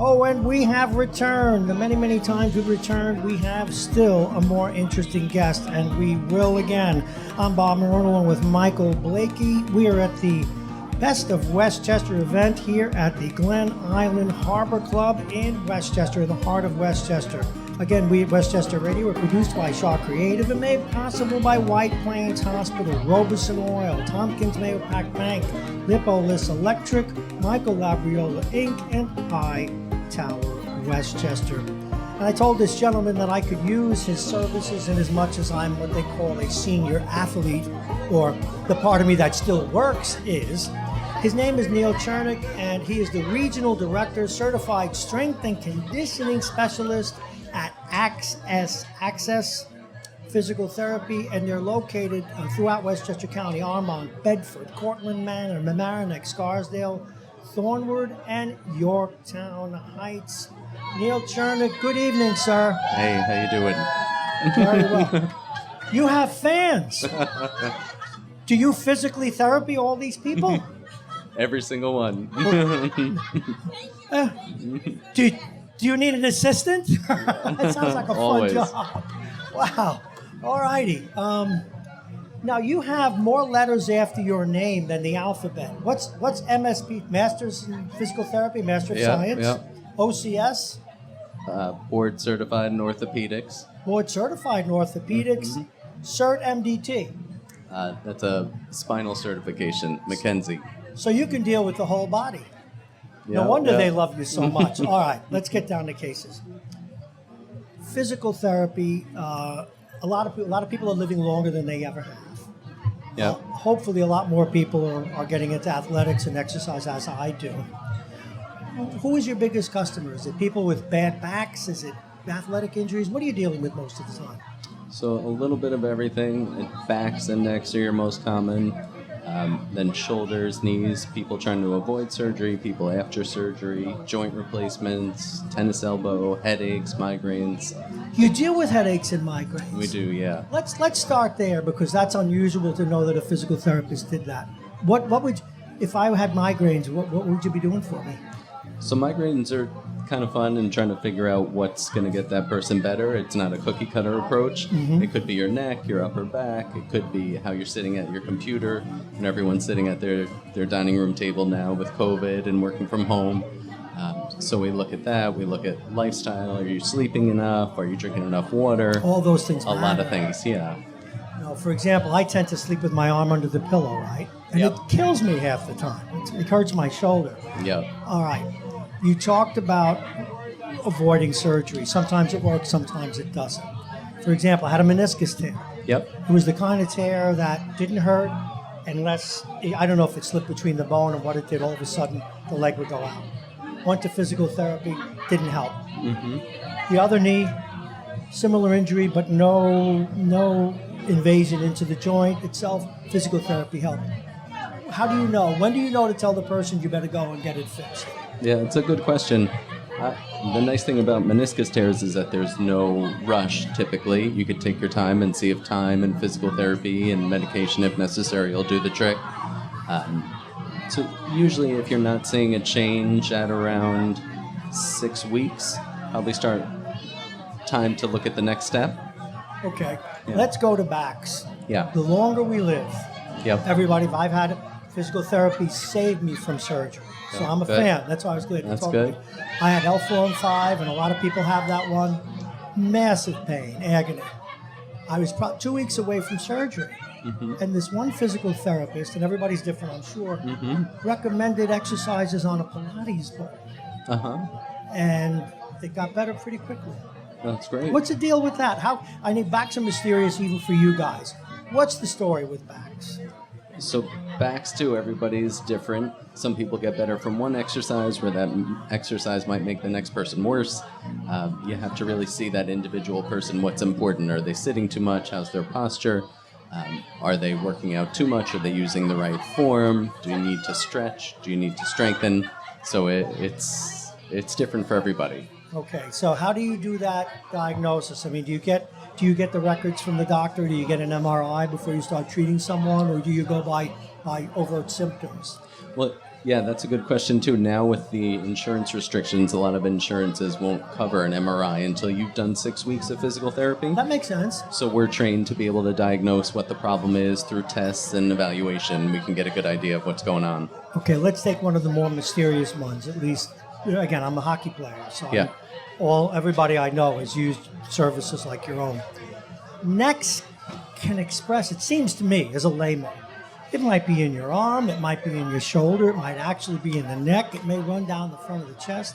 Oh, and we have returned. The many, many times we've returned, we have still a more interesting guest, and we will again. I'm Bob Marone along with Michael Blakey. We are at the Best of Westchester event here at the Glen Island Harbor Club in Westchester, in the heart of Westchester. Again, we at Westchester Radio are produced by Shaw Creative and made possible by White Plains Hospital, Robeson Oil, Tompkins Mayo Pack Bank, Lipolis Electric, Michael Labriola Inc., and High Tower Westchester. And I told this gentleman that I could use his services in as much as I'm what they call a senior athlete, or the part of me that still works is. His name is Neil Chernick, and he is the Regional Director, Certified Strength and Conditioning Specialist at Access Physical Therapy, and they're located throughout Westchester County, Armont, Bedford, Cortland Manor, Mamaroneck, Scarsdale, Thornwood, and Yorktown Heights. Neil Chernick, good evening, sir. Hey, how you doing? Very well. You have fans. Do you physically therapy all these people? Every single one. Do you need an assistant? That sounds like a Always. fun job. Wow. All righty. Now you have more letters after your name than the alphabet. What's MSP? Masters in Physical Therapy, Master of Science. Yeah. OCS. Board certified in orthopedics. Board certified in orthopedics. Cert MDT. That's a spinal certification, Mackenzie. So you can deal with the whole body. No Yeah, wonder yeah. they love you so much. All right, let's get down to cases. Physical therapy. A lot of people are living longer than they ever have. Yeah. Hopefully, a lot more people are getting into athletics and exercise as I do. Who is your biggest customer? Is it people with bad backs? Is it athletic injuries? What are you dealing with most of the time? So a little bit of everything. Backs and necks are your most common. Then shoulders, knees, people trying to avoid surgery, people after surgery, joint replacements, tennis elbow, headaches, migraines. You deal with headaches and migraines. We do, yeah. Let's start there, because that's unusual to know that a physical therapist did that. What would, if I had migraines, what would you be doing for me? So migraines are kind of fun and trying to figure out what's going to get that person better. It's not a cookie cutter approach. It could be your neck, your upper back. It could be how you're sitting at your computer, and everyone's sitting at their dining room table now with COVID and working from home. So we look at that. We look at lifestyle. Are you sleeping enough? Are you drinking enough water? All those things A matter. lot of things, yeah. You know, for example, I tend to sleep with my arm under the pillow, right? And Yep. it kills me half the time. It hurts my shoulder. Yep. All right. You talked about avoiding surgery. Sometimes it works, sometimes it doesn't. For example, I had a meniscus tear. Yep. It was the kind of tear that didn't hurt unless, I don't know if it slipped between the bone and what it did. All of a sudden, the leg would go out. Went to physical therapy, didn't help. The other knee, similar injury, but no invasion into the joint itself. Physical therapy helped. How do you know? When do you know to tell the person you better go and get it fixed? Yeah, it's a good question. The nice thing about meniscus tears is that there's no rush, typically. You could take your time and see if time and physical therapy and medication, if necessary, will do the trick. So usually if you're not seeing a change at around 6 weeks, probably start time to look at the next step. Okay, Yeah. let's go to backs. Yeah. The longer we live, Yep. everybody, if I've had physical therapy, saved me from surgery. So I'm a Good. fan. That's why I was glad to That's talk good. to you. I had L4-5, and a lot of people have that one. Massive pain, agony. I was 2 weeks away from surgery. And this one physical therapist, and everybody's different, I'm sure, recommended exercises on a Pilates ball. And it got better pretty quickly. That's great. What's the deal with that? Backs are mysterious even for you guys. What's the story with backs? So backs too, everybody's different. Some people get better from one exercise where that exercise might make the next person worse. You have to really see that individual person, what's important. Are they sitting too much? How's their posture? Are they working out too much? Are they using the right form? Do you need to stretch? Do you need to strengthen? So it's different for everybody. Okay, so how do you do that diagnosis? I mean, do you get the records from the doctor? Do you get an MRI before you start treating someone, or do you go by overt symptoms? Well, Yeah, that's a good question too. Now with the insurance restrictions, a lot of insurances won't cover an MRI until you've done 6 weeks of physical therapy. That makes sense. So we're trained to be able to diagnose what the problem is through tests and evaluation. We can get a good idea of what's going on. Okay, let's take one of the more mysterious ones. At least, again, I'm a hockey player, so Yeah. everybody I know has used services like your own. Necks can express, it seems to me, as a layman, it might be in your arm, it might be in your shoulder, it might actually be in the neck, it may run down the front of the chest.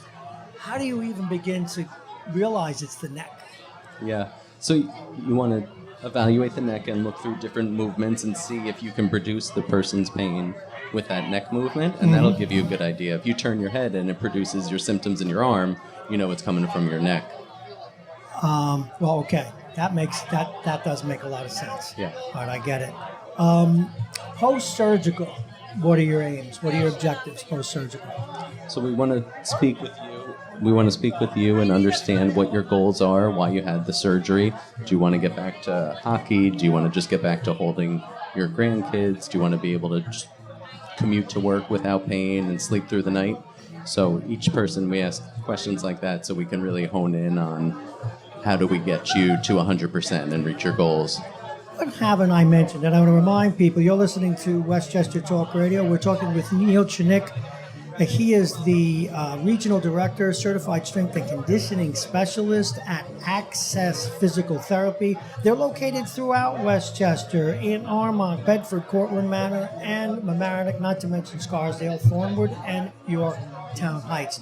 How do you even begin to realize it's the neck? Yeah. So you want to evaluate the neck and look through different movements and see if you can produce the person's pain with that neck movement, and that'll give you a good idea. If you turn your head and it produces your symptoms in your arm, you know it's coming from your neck. Well, okay, that does make a lot of sense. Yeah. All right, I get it. Post-surgical, what are your aims? What are your objectives post-surgical? So we want to speak with you. We want to speak with you and understand what your goals are, why you had the surgery. Do you want to get back to hockey? Do you want to just get back to holding your grandkids? Do you want to be able to just commute to work without pain and sleep through the night? So each person, we ask questions like that so we can really hone in on how do we get you to 100% and reach your goals. What haven't I mentioned? And I want to remind people, you're listening to Westchester Talk Radio. We're talking with Neil Chernick. He is the Regional Director, Certified Strength and Conditioning Specialist at Access Physical Therapy. They're located throughout Westchester, in Armonk, Bedford, Cortland Manor, and Mamaroneck, not to mention Scarsdale, Thornwood, and Yorktown Heights.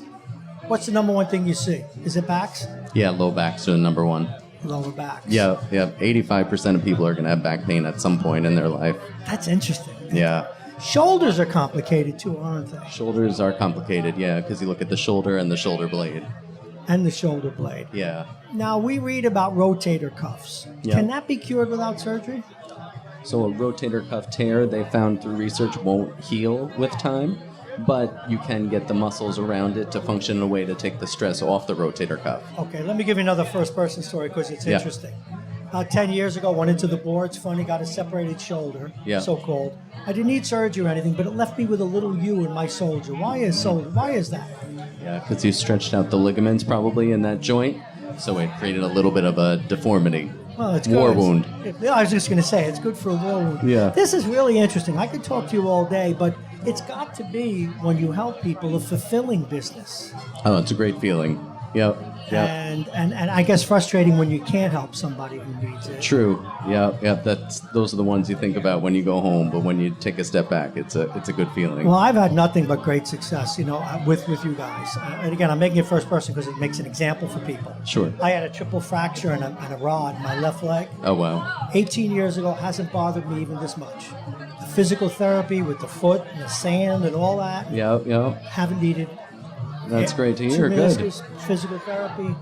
What's the number one thing you see? Is it backs? Yeah, low backs are the number one. Lower backs. Yeah. 85% of people are going to have back pain at some point in their life. That's interesting. Yeah. Shoulders are complicated too, aren't they? Shoulders are complicated, yeah, because you look at the shoulder and the shoulder blade. And the shoulder blade. Yeah. Now, we read about rotator cuffs. Yeah. Can that be cured without surgery? So a rotator cuff tear, they found through research, won't heal with time, but you can get the muscles around it to function in a way to take the stress off the rotator cuff. Okay, let me give you another first-person story because it's Yeah. interesting. 10 years ago, went into the boards, funny, got a separated shoulder, Yeah. so-called. I didn't need surgery or anything, but it left me with a little U in my shoulder. Why is that? Yeah, because you stretched out the ligaments probably in that joint, so it created a little bit of a deformity. Well, it's good. War wound. Yeah, I was just going to say, it's good for a war wound. Yeah. This is really interesting. I could talk to you all day, but it's got to be, when you help people, a fulfilling business. Oh, it's a great feeling. Yep. And I guess frustrating when you can't help somebody who needs it. True. Yeah. Those are the ones you think about when you go home, but when you take a step back, it's a good feeling. Well, I've had nothing but great success, with you guys. And again, I'm making it first person because it makes an example for people. Sure. I had a triple fracture and a rod in my left leg. Oh, wow. 18 years ago, hasn't bothered me even this much. The physical therapy with the foot and the sand and all that, Yep. haven't needed. That's great to hear. Good. Meniscus, physical therapy,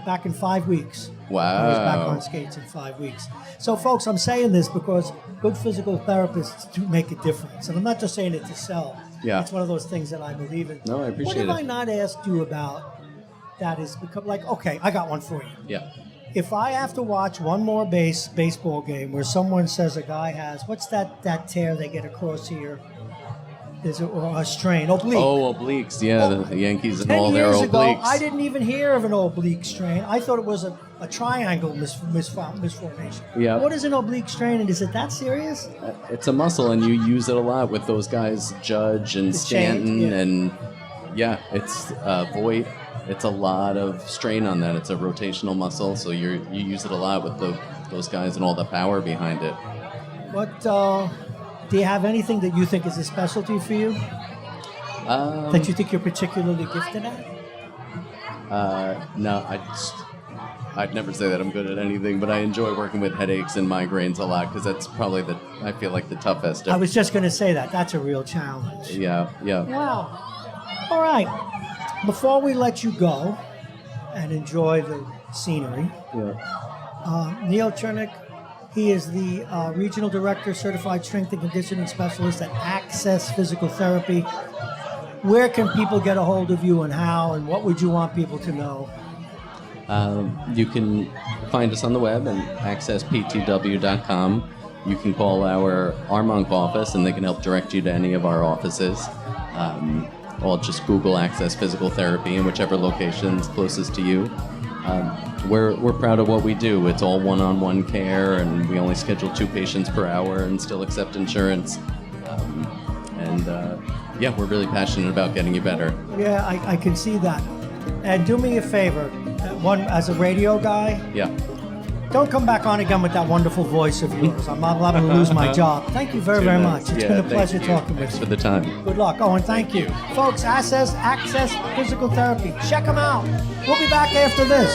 back in 5 weeks. Wow. I was back on skates in 5 weeks. So, folks, I'm saying this because good physical therapists do make a difference. And I'm not just saying it to sell. Yeah. It's one of those things that I believe in. No, I appreciate What have it. I not asked you about that is become like, okay, I got one for you. Yeah. If I have to watch one more baseball game where someone says a guy has, what's that tear they get across here? Is it a strain? Oblique. Oh, obliques. Yeah, the Yankees and 10 all their years ago, obliques. I didn't even hear of an oblique strain. I thought it was a triangle misformation. Yeah. What is an oblique strain, and is it that serious? It's a muscle, and you use it a lot with those guys, Judge and The Stanton, chains, yeah. and yeah, it's Voight. It's a lot of strain on that. It's a rotational muscle, so you use it a lot with those guys and all the power behind it. What do you have anything that you think is a specialty for you that you think you're particularly gifted at? No, I'd never say that I'm good at anything, but I enjoy working with headaches and migraines a lot because that's probably I feel like the toughest. I was just going to say that. That's a real challenge. Yeah. Wow. All right. Before we let you go and enjoy the scenery, Neil Chernick, he is the Regional Director, Certified Strength and Conditioning Specialist at Access Physical Therapy. Where can people get a hold of you and how, and what would you want people to know? You can find us on the web at accessptw.com. You can call our Armonk office, and they can help direct you to any of our offices. Or just Google Access Physical Therapy in whichever location is closest to you. We're proud of what we do. It's all one-on-one care, and we only schedule 2 patients per hour and still accept insurance. Yeah, we're really passionate about getting you better. Yeah, I can see that. And do me a favor, as a radio guy, Yeah. don't come back on again with that wonderful voice of yours. I'm not allowed to lose my job. Thank you very, very much. It's been a pleasure talking with Thanks you. for the time. Good luck. Oh, and thank you. Folks, Access Physical Therapy. Check them out. We'll be back after this.